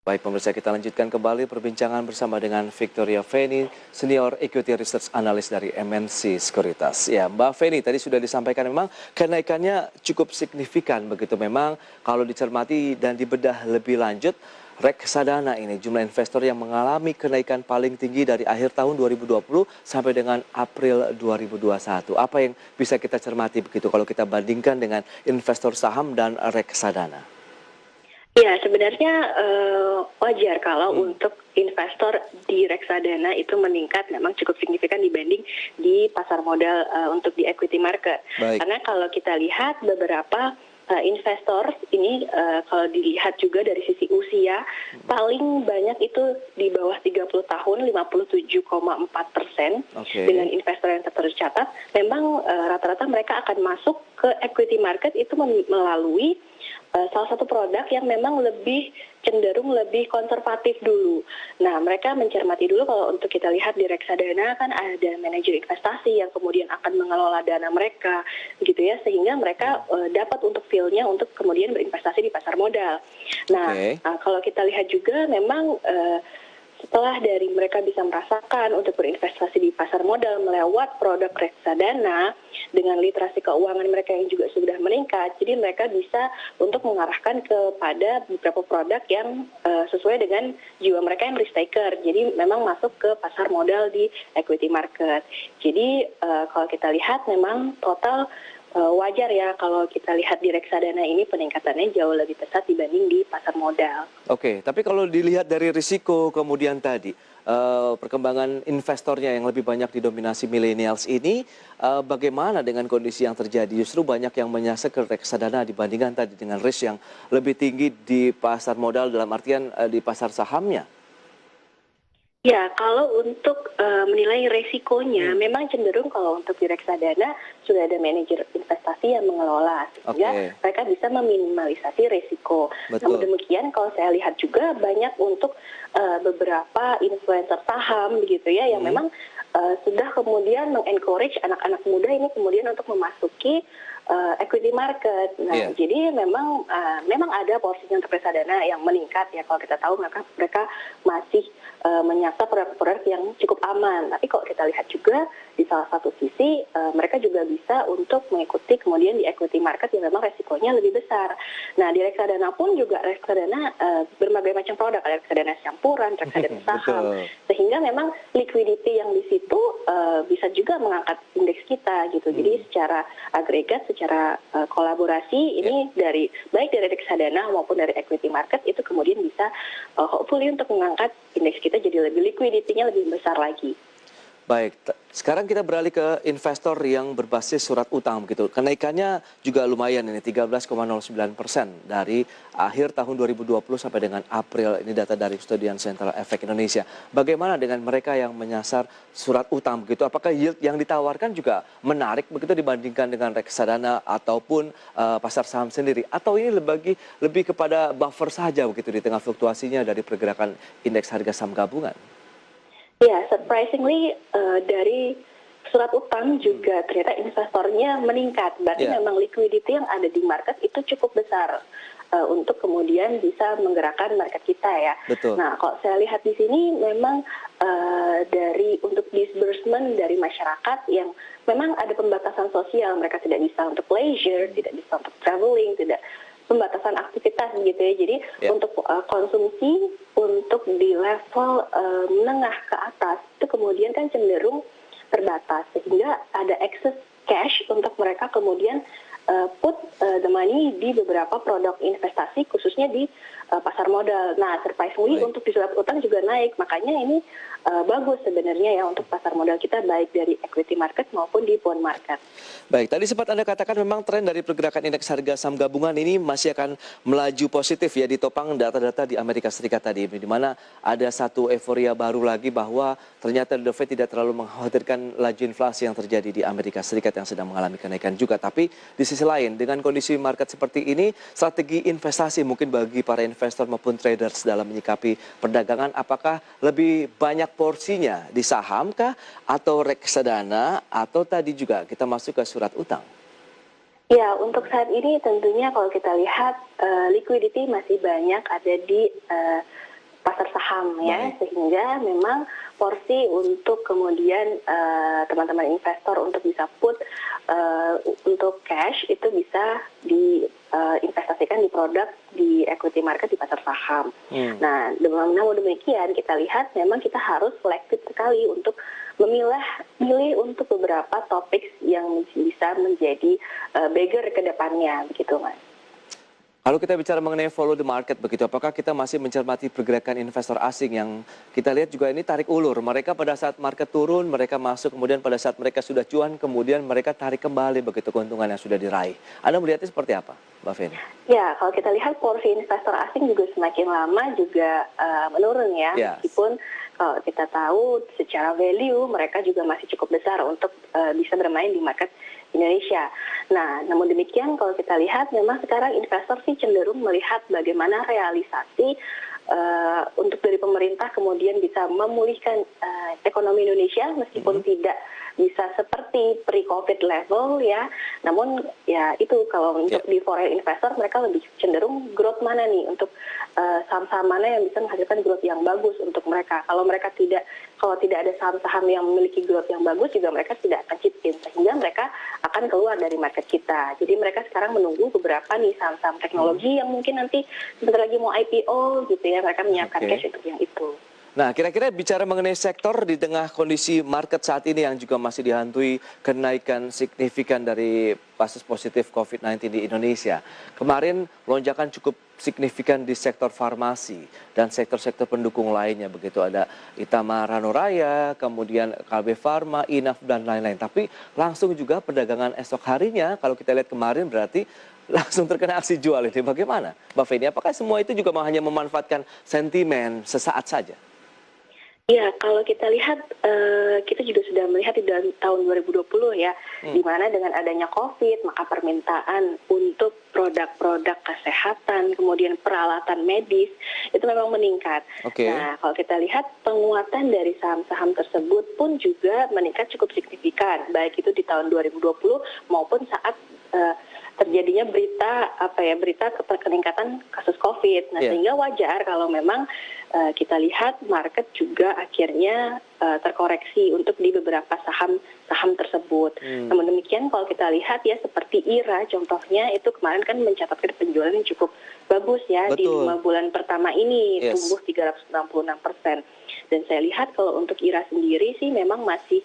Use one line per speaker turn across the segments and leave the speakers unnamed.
Baik pemirsa, kita lanjutkan kembali perbincangan bersama dengan Victoria Feni, Senior Equity Research Analyst dari MNC Sekuritas. Ya, Mbak Feni tadi sudah disampaikan memang kenaikannya cukup signifikan begitu. Memang kalau dicermati dan dibedah lebih lanjut, reksadana ini jumlah investor yang mengalami kenaikan paling tinggi dari akhir tahun 2020 sampai dengan April 2021. Apa yang bisa kita cermati begitu kalau kita bandingkan dengan investor saham dan reksadana?
Ya, sebenarnya wajar kalau untuk investor di reksadana itu meningkat memang cukup signifikan dibanding di pasar modal untuk di equity market.
Baik.
Karena kalau kita lihat beberapa investor ini kalau dilihat juga dari sisi usia paling banyak itu di bawah 30 tahun 57,4% dengan investor yang tercatat. Memang rata-rata mereka akan masuk ke equity market itu melalui salah satu produk yang memang lebih cenderung lebih konservatif dulu. Nah, mereka mencermati dulu kalau untuk kita lihat di reksadana kan ada manajer investasi yang kemudian akan mengelola dana mereka, gitu ya, sehingga mereka dapat untuk feel-nya untuk kemudian berinvestasi di pasar modal. Nah, kalau kita lihat juga memang setelah dari mereka bisa merasakan untuk berinvestasi di pasar modal melewat produk reksadana dengan literasi keuangan mereka yang juga sudah meningkat, jadi mereka bisa untuk mengarahkan kepada beberapa produk yang sesuai dengan jiwa mereka yang risk taker. Jadi memang masuk ke pasar modal di equity market. Jadi kalau kita lihat memang total wajar ya kalau kita lihat di reksadana ini peningkatannya jauh lebih pesat dibanding di pasar modal.
Oke, tapi kalau dilihat dari risiko kemudian tadi, perkembangan investornya yang lebih banyak didominasi millennials ini, bagaimana dengan kondisi yang terjadi? Justru banyak yang menyasar ke reksadana dibandingkan tadi dengan risk yang lebih tinggi di pasar modal dalam artian di pasar sahamnya.
Ya, kalau untuk menilai resikonya, memang cenderung kalau untuk di reksadana sudah ada manajer investasi yang mengelola, sehingga mereka bisa meminimalisasi resiko. Namun demikian, kalau saya lihat juga banyak untuk beberapa influencer saham, begitu ya, yang memang sudah kemudian mengencourage anak-anak muda ini kemudian untuk memasuki equity market. Nah, jadi memang ada porsinya untuk reksadana yang meningkat ya. Kalau kita tahu mereka masih menyasar produk-produk yang cukup aman. Tapi kalau kita lihat juga di salah satu sisi mereka juga bisa untuk mengikuti kemudian di equity market yang memang resikonya lebih besar. Nah, di reksadana pun juga reksadana berbagai macam produk, ada reksadana campuran, reksadana saham, sehingga memang liquidity yang di situ bisa juga mengangkat indeks kita gitu. Jadi secara agregat, secara kolaborasi ini baik dari reksadana maupun dari equity market itu kemudian bisa hopefully untuk mengangkat indeks kita jadi lebih liquidity-nya lebih besar lagi.
Baik, sekarang kita beralih ke investor yang berbasis surat utang begitu. Kenaikannya juga lumayan ini 13,09% dari akhir tahun 2020 sampai dengan April. Ini data dari Custodian Central Efek Indonesia. Bagaimana dengan mereka yang menyasar surat utang begitu? Apakah yield yang ditawarkan juga menarik begitu dibandingkan dengan reksadana ataupun pasar saham sendiri? Atau ini lebih kepada buffer saja begitu di tengah fluktuasinya dari pergerakan indeks harga saham gabungan?
Ya, surprisingly dari surat utang juga ternyata investornya meningkat. Berarti memang liquidity yang ada di market itu cukup besar untuk kemudian bisa menggerakkan market kita ya. Nah, kalau saya lihat di sini memang dari untuk disbursement dari masyarakat yang memang ada pembatasan sosial, mereka tidak bisa untuk leisure, tidak bisa untuk traveling, tidak pembatasan aktivitas gitu ya. Jadi untuk konsumsi untuk di level menengah ke atas itu kemudian kan cenderung terbatas, sehingga ada excess cash untuk mereka kemudian put the money di beberapa produk investasi khususnya di pasar modal. Nah, surprisingly untuk di surat utang juga naik, makanya ini bagus sebenarnya ya untuk pasar modal kita baik dari equity market maupun di bond market.
Baik, tadi sempat Anda katakan memang tren dari pergerakan indeks harga saham gabungan ini masih akan melaju positif ya, ditopang data-data di Amerika Serikat tadi, di mana ada satu euforia baru lagi bahwa ternyata The Fed tidak terlalu mengkhawatirkan laju inflasi yang terjadi di Amerika Serikat yang sedang mengalami kenaikan juga. Tapi di sisi lain, dengan kondisi market seperti ini, strategi investasi mungkin bagi para investor maupun traders dalam menyikapi perdagangan, apakah lebih banyak porsinya di saham kah atau reksadana atau tadi juga kita masuk ke surat utang?
Ya, untuk saat ini tentunya kalau kita lihat liquidity masih banyak ada di saham ya, sehingga memang porsi untuk kemudian teman-teman investor untuk bisa put untuk cash itu bisa diinvestasikan di produk di equity market di pasar saham. Nah, namun demikian kita lihat memang kita harus selektif sekali untuk milih untuk beberapa topik yang bisa menjadi bagger ke depannya, begitu Mas.
Kalau kita bicara mengenai follow the market begitu, apakah kita masih mencermati pergerakan investor asing yang kita lihat juga ini tarik ulur. Mereka pada saat market turun, mereka masuk, kemudian pada saat mereka sudah cuan, kemudian mereka tarik kembali begitu keuntungan yang sudah diraih. Anda melihatnya seperti apa, Mbak Feni?
Ya, kalau kita lihat porsi investor asing juga semakin lama juga menurun ya, meskipun kalau kita tahu secara value mereka juga masih cukup besar untuk bisa bermain di market Indonesia. Nah, namun demikian kalau kita lihat memang sekarang investor sih cenderung melihat bagaimana realisasi untuk dari pemerintah kemudian bisa memulihkan ekonomi Indonesia meskipun tidak bisa seperti pre-COVID level ya. Namun ya itu kalau untuk di foreign investor mereka lebih cenderung growth mana nih untuk saham-saham mana yang bisa menghasilkan growth yang bagus untuk mereka. Kalau tidak ada saham-saham yang memiliki growth yang bagus juga mereka tidak akan chip in sehingga mereka akan keluar dari market kita. Jadi mereka sekarang menunggu beberapa nih saham-saham teknologi yang mungkin nanti sebentar lagi mau IPO gitu ya, mereka menyiapkan cash untuk yang itu.
Nah, kira-kira bicara mengenai sektor di tengah kondisi market saat ini yang juga masih dihantui kenaikan signifikan dari kasus positif COVID-19 di Indonesia. Kemarin lonjakan cukup signifikan di sektor farmasi dan sektor-sektor pendukung lainnya begitu. Ada Itama Ranoraya, kemudian KB Pharma, Inaf dan lain-lain. Tapi langsung juga perdagangan esok harinya kalau kita lihat kemarin berarti langsung terkena aksi jual ini. Bagaimana, Mbak Feni? Apakah semua itu juga hanya memanfaatkan sentimen sesaat saja?
Ya, kalau kita lihat, kita juga sudah melihat di dalam tahun 2020 ya, di mana dengan adanya COVID, maka permintaan untuk produk-produk kesehatan, kemudian peralatan medis, itu memang meningkat. Nah, kalau kita lihat penguatan dari saham-saham tersebut pun juga meningkat cukup signifikan, baik itu di tahun 2020 maupun saat terjadinya berita peningkatan kasus COVID. Nah, sehingga wajar kalau memang kita lihat market juga akhirnya terkoreksi untuk di beberapa saham tersebut. Namun demikian kalau kita lihat ya seperti IRA contohnya itu kemarin kan mencatatkan penjualan yang cukup bagus ya. Di 5 bulan pertama ini tumbuh 366%. Dan saya lihat kalau untuk IRA sendiri sih memang masih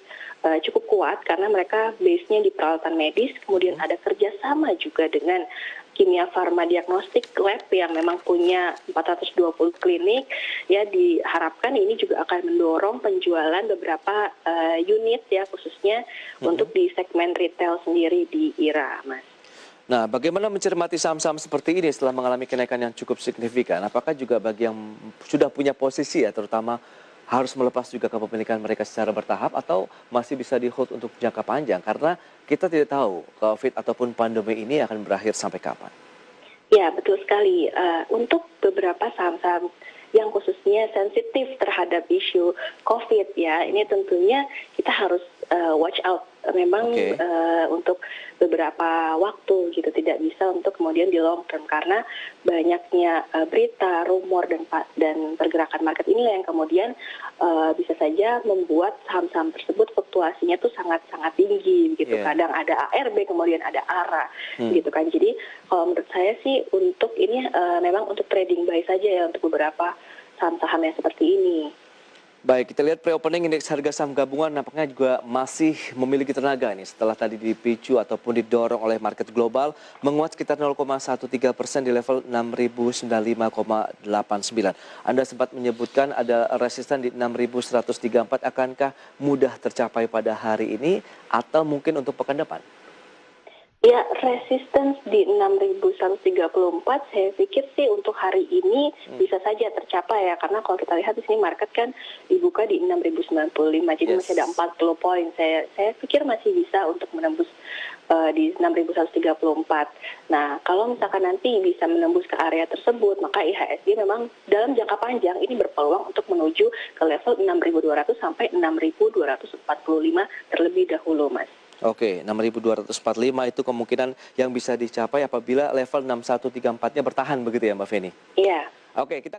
cukup kuat karena mereka base-nya di peralatan medis, kemudian ada kerjasama juga dengan Kimia Farma Diagnostic Lab yang memang punya 420 klinik, ya diharapkan ini juga akan mendorong penjualan beberapa unit ya khususnya untuk di segmen retail sendiri di IRA, Mas.
Nah, bagaimana mencermati saham-saham seperti ini setelah mengalami kenaikan yang cukup signifikan? Apakah juga bagi yang sudah punya posisi ya, terutama harus melepas juga kepemilikan mereka secara bertahap atau masih bisa di-hold untuk jangka panjang? Karena kita tidak tahu COVID ataupun pandemi ini akan berakhir sampai kapan.
Ya, betul sekali. Untuk beberapa saham-saham yang khususnya sensitif terhadap isu COVID ya, ini tentunya kita harus watch out. Memang untuk beberapa waktu gitu tidak bisa untuk kemudian di long term karena banyaknya berita, rumor dan pergerakan market ini yang kemudian bisa saja membuat saham-saham tersebut fluktuasinya tuh sangat-sangat tinggi gitu. Kadang ada ARB kemudian ada ARA gitu kan. Jadi kalau menurut saya sih untuk ini memang untuk trading buy saja ya untuk beberapa saham-saham yang seperti ini.
Baik, kita lihat pre-opening indeks harga saham gabungan nampaknya juga masih memiliki tenaga nih setelah tadi dipicu ataupun didorong oleh market global menguat sekitar 0,13% di level 6.095,89. Anda sempat menyebutkan ada resisten di 6.134, akankah mudah tercapai pada hari ini atau mungkin untuk pekan depan?
Ya, resistance di 6.134 saya pikir sih untuk hari ini bisa saja tercapai ya, karena kalau kita lihat di sini market kan dibuka di 6.095, jadi masih ada 40 poin. Saya pikir masih bisa untuk menembus di 6.134. Nah, kalau misalkan nanti bisa menembus ke area tersebut, maka IHSG memang dalam jangka panjang ini berpeluang untuk menuju ke level 6.200 sampai 6.245 terlebih dahulu, Mas.
Oke, 6.245 itu kemungkinan yang bisa dicapai apabila level 6134-nya bertahan begitu ya Mbak Feni?
Iya.
Oke, kita